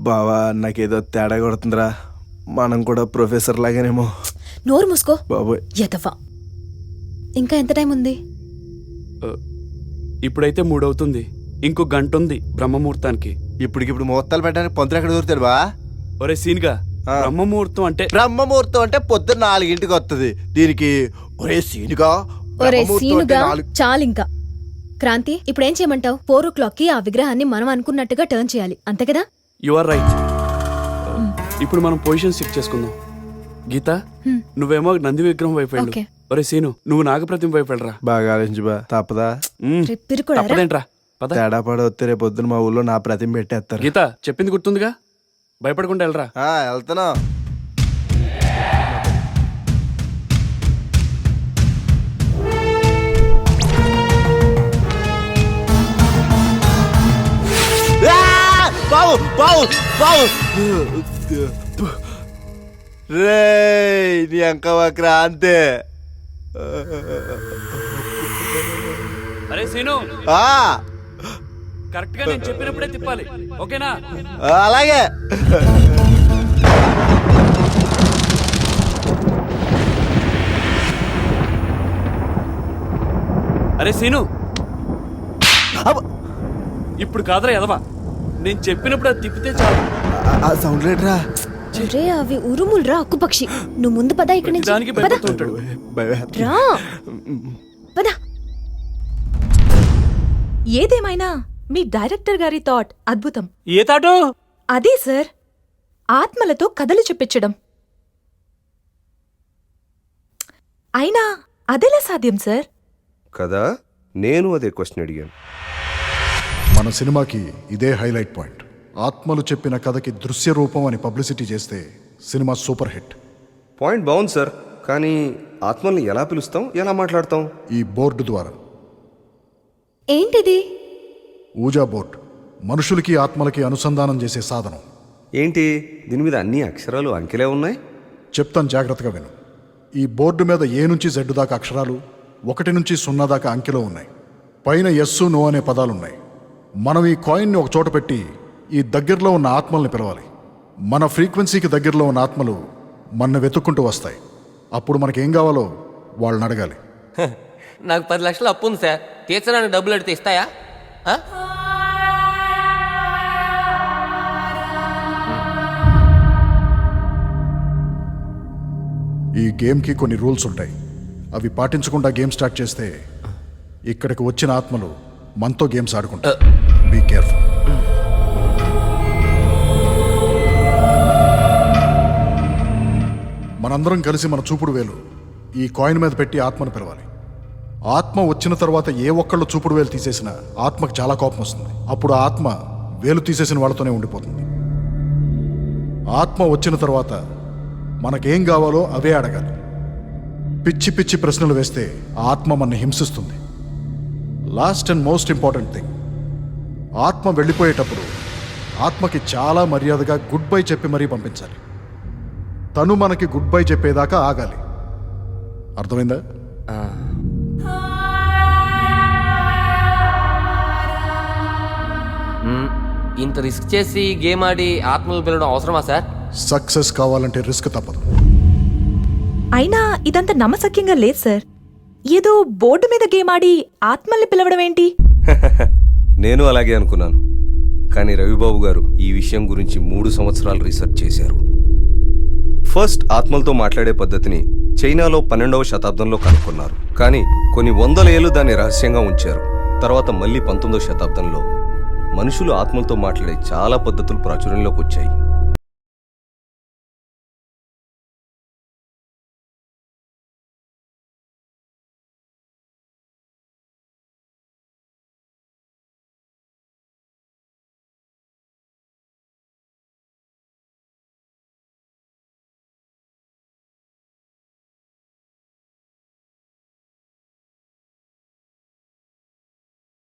బావా నాకేదో తేడా కొడుతుందిరా. మనం కూడా ప్రొఫెసర్ లాగానేమో. నోరు మూసుకో బాబోయ్. ఎదవా. ఇంకా ఎంత టైం ఉంది? ఇప్పుడైతే 3 అవుతుంది. ఇంకో గంట ఉంది బ్రహ్మముహూర్తానికి. ఇప్పటికిప్పుడు ముహూర్తాలు పెట్టడానికి పంతులు ఎక్కడ దొరుకుతాడు బా? ఒరే సీన్గా, బ్రహ్మముహూర్తం అంటే బ్రహ్మముహూర్తం అంటే పొద్దున్న 4 వస్తుంది. దీనికి ఒరే సీనుగా ఒరే సీనుగా చాలింకా. క్రాంతి, ఇప్పుడు ఏం చేయమంటావు? 4 o'clockకి ఆ విగ్రహాన్ని మనం అనుకున్నట్టుగా టర్న్ చేయాలి, అంతే కదా? You are right. ఇప్పుడు మనం పొజిషన్ చెక్ చేసుకుందాం. గీత, నువ్వేమో నంది విగ్రహం వైపు వెళ్ళు. ఓకే. ఒరే సీను, నువ్వు నాగప్రతిమ వైపు వెళ్ళరా. బాగా ఆలోచించు బా. తప్పదా? తప్పదేంట్రా, పద. తేడా పడవస్తే రేపు పొద్దున మా ఊళ్ళో నా ప్రతిమ పెట్టేస్తారు. గీత, చెప్పింది గుర్తుందిగా, భయపడకుండా వెళ్ళరా. వెళ్తాను. బావు బావు బావు రే నీ అంకవా క్రాంతి. అరే సీను, కరెక్ట్ గా నేను చెప్పినప్పుడే తిప్పాలి, ఓకేనా? అలాగే. అరే సీను, ఇప్పుడు కాదురా ఎదవా, నేను చెప్పినప్పుడు అది తిప్పితే చాలు. సౌండ్ రేట్రా. అరే అవి ఉరుములురా, అక్కుపక్షి. నువ్వు ముందు పద ఇక్కడి నుంచి. దానికి భయపడుతుంటాడు. రా పద. ఏదేమైనా మీ డైరెక్టర్ గారి థాట్ అద్భుతం. ఏ తాటు? అదే సార్, ఆత్మలతో కథలు చెప్పించడం. అయినా అదెలా సాధ్యం సార్? కదా, నేను అదే క్వశ్చన్ అడిగాను. మన సినిమాకి ఇదే హైలైట్ పాయింట్. ఆత్మలు చెప్పిన కథకి దృశ్య రూపం అని పబ్లిసిటీ చేస్తే సినిమా సూపర్ హిట్. పాయింట్ బాగుంది సార్, కానీ ఆత్మల్ని ఎలా పిలుస్తాం, ఎలా మాట్లాడతాం? ఈ బోర్డు ద్వారా. ఏంటిది? ఊజా బోర్డ్, మనుషులకి ఆత్మలకి అనుసంధానం చేసే సాధనం. ఏంటి, దీని మీద అన్ని అక్షరాలు అంకెలే ఉన్నాయి? చెప్తాను, జాగ్రత్తగా విను. ఈ బోర్డు మీద ఏ నుంచి జెడ్ దాకా అక్షరాలు, 1 నుంచి 0 దాకా అంకెలో ఉన్నాయి. పైన ఎస్సు నో అనే పదాలున్నాయి. మనం ఈ కాయిన్ని ఒక చోట పెట్టి ఈ దగ్గరలో ఉన్న ఆత్మల్ని పిలవాలి. మన ఫ్రీక్వెన్సీకి దగ్గరలో ఉన్న ఆత్మలు మన వెతుక్కుంటూ వస్తాయి. అప్పుడు మనకేం కావాలో వాళ్ళని అడగాలి. నాకు 10 లక్షలు అప్పు ఉంది సార్, తీర్చడానికి డబ్బులు అడిగితే ఇస్తాయా? ఈ గేమ్కి కొన్ని రూల్స్ ఉంటాయి. అవి పాటించకుండా గేమ్ స్టార్ట్ చేస్తే ఇక్కడికి వచ్చిన ఆత్మలు మనతో గేమ్స్ ఆడుకుంటాయి. Be careful. మనందరం కలిసి మన చూపుడు వేలు ఈ కాయిన్ మీద పెట్టి ఆత్మను పిలవాలి. ఆత్మ వచ్చిన తర్వాత ఏ ఒక్కళ్ళు చూపుడు వేలు తీసేసినా ఆత్మకు చాలా కోపం వస్తుంది. అప్పుడు ఆ ఆత్మ వేలు తీసేసిన వాళ్ళతోనే ఉండిపోతుంది. ఆత్మ వచ్చిన తర్వాత మనకేం కావాలో అవే అడగాలి. పిచ్చి పిచ్చి ప్రశ్నలు వేస్తే ఆ ఆత్మ మనని హింసిస్తుంది. Last and most important thing, ఆత్మ వెళ్ళిపోయేటప్పుడు ఆత్మకి చాలా మర్యాదగా గుడ్ బై చెప్పి మరీ పంపించాలి. తను మనకి గుడ్ బై చెప్పేదాకా ఆగాలి. అర్థమైందా? ఇంత రిస్క్ చేసి గేమ్ ఆడి ఆత్మలు పిలవడం అవసరమా సార్? సక్సెస్ కావాలంటే రిస్క్ తప్పదు. అయినా ఇదంతా నమ్మశక్యంగా లేదు సార్. ఏదో బోర్డు మీద గేమ్ ఆడి ఆత్మల్ని పిలవడం ఏంటి? నేను అలాగే అనుకున్నాను, కానీ రవిబాబు గారు ఈ విషయం గురించి 3 సంవత్సరాలు రీసెర్చ్ చేశారు. ఫస్ట్ ఆత్మలతో మాట్లాడే పద్ధతిని చైనాలో 12వ శతాబ్దంలో కనుక్కున్నారు. కానీ కొన్ని 100 ఏళ్ళు దాన్ని రహస్యంగా ఉంచారు. తర్వాత మళ్ళీ 19వ శతాబ్దంలో మనుషులు ఆత్మలతో మాట్లాడే చాలా పద్ధతులు ప్రాచుర్యంలోకి వచ్చాయి.